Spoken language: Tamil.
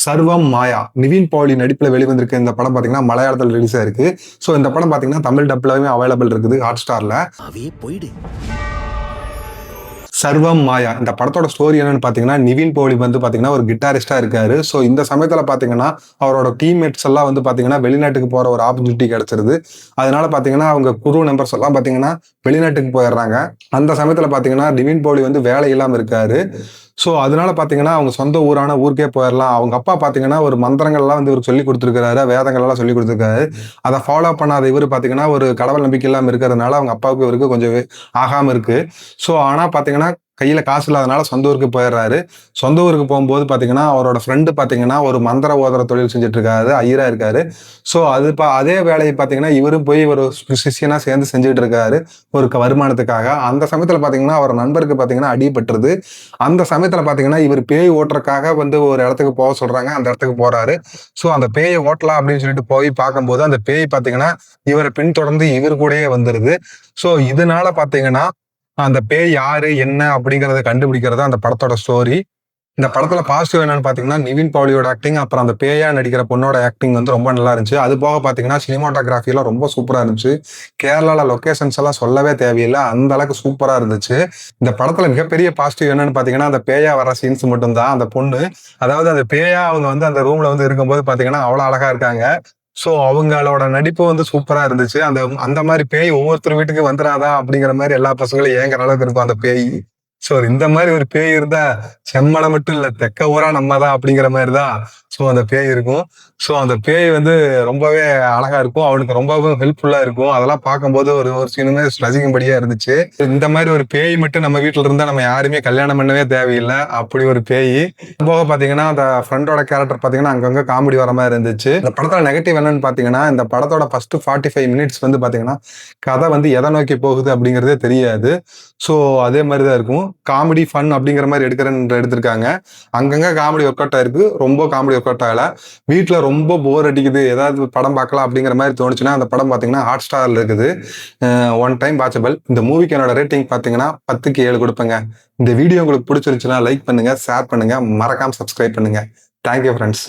சர்வம் மாயா நிவின் பாலி நடிப்புல வெளிவந்திருக்க இந்த படம் பாத்தீங்கன்னா மலையாளத்தில் ரிலீஸ் ஆயிருக்கு. ஸோ இந்த படம் பாத்தீங்கன்னா தமிழ் டப்லயுமே அவைலபிள் இருக்குது ஹாட் ஸ்டார்ல. சர்வம் மாயா இந்த படத்தோட ஸ்டோரி என்னன்னு பாத்தீங்கன்னா, நிவின் போலி வந்து பாத்தீங்கன்னா ஒரு கிட்டாரிஸ்டா இருக்காரு. ஸோ இந்த சமயத்துல பாத்தீங்கன்னா அவரோட டீம்மேட்ஸ் எல்லாம் வந்து பாத்தீங்கன்னா வெளிநாட்டுக்கு போற ஒரு ஆப்பர்ச்சுனிட்டி கிடைச்சிருது. அதனால பாத்தீங்கன்னா அவங்க குரு நம்பர்ஸ் எல்லாம் பாத்தீங்கன்னா வெளிநாட்டுக்கு போயிடுறாங்க. அந்த சமயத்துல பாத்தீங்கன்னா நிவின் போலி வந்து வேலை இல்லாம இருக்காரு. ஸோ அதனால பாத்தீங்கன்னா அவங்க சொந்த ஊரான ஊருக்கே போயிடலாம். அவங்க அப்பா பாத்தீங்கன்னா ஒரு மந்திரங்கள்லாம் வந்து இவருக்கு சொல்லி கொடுத்துருக்காரு, வேதங்கள் எல்லாம் சொல்லி கொடுத்துருக்காரு. அதை ஃபாலோ பண்ணாத இவர் பாத்தீங்கன்னா ஒரு கடவுள் நம்பிக்கை இல்லாம இருக்கிறதுனால அவங்க அப்பாவுக்கு இவருக்கு கொஞ்சம் ஆகாம இருக்கு. ஸோ ஆனா பாத்தீங்கன்னா கையில காசு இல்லாதனால சொந்த ஊருக்கு போயிடுறாரு. சொந்த ஊருக்கு போகும்போது பாத்தீங்கன்னா அவரோட ஃப்ரெண்டு பாத்தீங்கன்னா ஒரு மந்திர ஓதுற தொழில் செஞ்சுட்டு இருக்காரு, ஐயரா இருக்காரு. ஸோ அதே வேலையை பாத்தீங்கன்னா இவரும் போய் ஒரு சிஷியனா சேர்ந்து செஞ்சுட்டு இருக்காரு ஒரு வருமானத்துக்காக. அந்த சமயத்துல பாத்தீங்கன்னா அவர் நண்பருக்கு பாத்தீங்கன்னா அடிபட்டுருது. அந்த சமயத்துல பாத்தீங்கன்னா இவர் பேய் ஓட்டுறதுக்காக வந்து ஒரு இடத்துக்கு போக சொல்றாங்க, அந்த இடத்துக்கு போறாரு. ஸோ அந்த பேயை ஓட்டலாம் அப்படின்னு சொல்லிட்டு போய் பார்க்கும்போது அந்த பேய் பாத்தீங்கன்னா இவரை பின்தொடர்ந்து இவர் கூடயே வந்துருது. ஸோ இதனால பாத்தீங்கன்னா அந்த பேய் யாரு என்ன அப்படிங்கறத கண்டுபிடிக்கிறது அந்த படத்தோட ஸ்டோரி. இந்த படத்துல பாசிட்டிவ் என்னன்னு பாத்தீங்கன்னா நிவின் பாலியோட ஆக்டிங், அப்புறம் அந்த பேயா நடிக்கிற பொண்ணோட ஆக்டிங் வந்து ரொம்ப நல்லா இருந்துச்சு. அது போக பாத்தீங்கன்னா சினிமாட்டோகிராஃபி எல்லாம் ரொம்ப சூப்பரா இருந்துச்சு. கேரளால லொகேஷன்ஸ் எல்லாம் சொல்லவே தேவையில்லை, அந்த அளவுக்கு சூப்பரா இருந்துச்சு. இந்த படத்துல மிகப்பெரிய பாசிட்டிவ் என்னன்னு பாத்தீங்கன்னா அந்த பேயா வர சீன்ஸ் மட்டும்தான். அந்த பொண்ணு, அதாவது அந்த பேயா அவங்க வந்து அந்த ரூம்ல வந்து இருக்கும்போது பாத்தீங்கன்னா அவ்வளவு அழகா இருக்காங்க. சோ அவங்களோட நடிப்பு வந்து சூப்பரா இருந்துச்சு. அந்த அந்த மாதிரி பேய் ஒவ்வொருத்தர் வீட்டுக்கு வந்துடாதா அப்படிங்கிற மாதிரி எல்லா பசங்களும் ஏங்குற அளவுக்கு இருக்கும் அந்த பேய். சோ இந்த மாதிரி ஒரு பேய் இருந்தா செம்மலை மட்டும் இல்ல தெக்க ஊரா நம்ம தான் அப்படிங்கிற மாதிரிதான் சோ அந்த பேய் இருக்கும். சோ அந்த பேய் வந்து ரொம்பவே அழகா இருக்கும், அவனுக்கு ரொம்பவே ஹெல்ப்ஃபுல்லா இருக்கும். அதெல்லாம் பார்க்கும்போது ஒரு ஒரு சீனுமே ரசிக்கும்படியா இருந்துச்சு. இந்த மாதிரி ஒரு பேய் மட்டும் நம்ம வீட்டுல இருந்தா நம்ம யாருமே கல்யாணம் பண்ணவே தேவையில்லை, அப்படி ஒரு பேய். போக பாத்தீங்கன்னா அந்த ஃப்ரெண்டோட கேரக்டர் பாத்தீங்கன்னா அங்கங்க காமெடி வர மாதிரி இருந்துச்சு. இந்த படத்தோட நெகட்டிவ் என்னன்னு பாத்தீங்கன்னா இந்த படத்தோட ஃபர்ஸ்ட் 45 மினிட்ஸ் வந்து பாத்தீங்கன்னா கதை வந்து எதை நோக்கி போகுது அப்படிங்கறதே தெரியாது. சோ அதே மாதிரிதான் இருக்கும். காமெடி ஃபன் அப்படிங்கிற மாதிரி எடுத்திருக்காங்க. அங்கங்க காமெடி ஒர்க் அவுட் ஆயிருக்கு, ரொம்ப காமெடி ஒர்க் அவுட் ஆகல. வீட்டுல ரொம்ப போர் அடிக்குது, ஏதாவது படம் பார்க்கலாம் அப்படிங்கிற மாதிரி தோணுச்சுன்னா அந்த படம் பாத்தீங்கன்னா ஹாட் ஸ்டார்ல இருக்குது, ஒன் டைம் வாட்சபிள். இந்த மூவிக்கு என்னோட ரேட்டிங் பாத்தீங்கன்னா 10க்கு 7 கொடுப்பேங்க. இந்த வீடியோ உங்களுக்கு பிடிச்சிருந்துச்சுன்னா லைக் பண்ணுங்க, ஷேர் பண்ணுங்க, மறக்காம சப்ஸ்கிரைப் பண்ணுங்க. Thank you friends.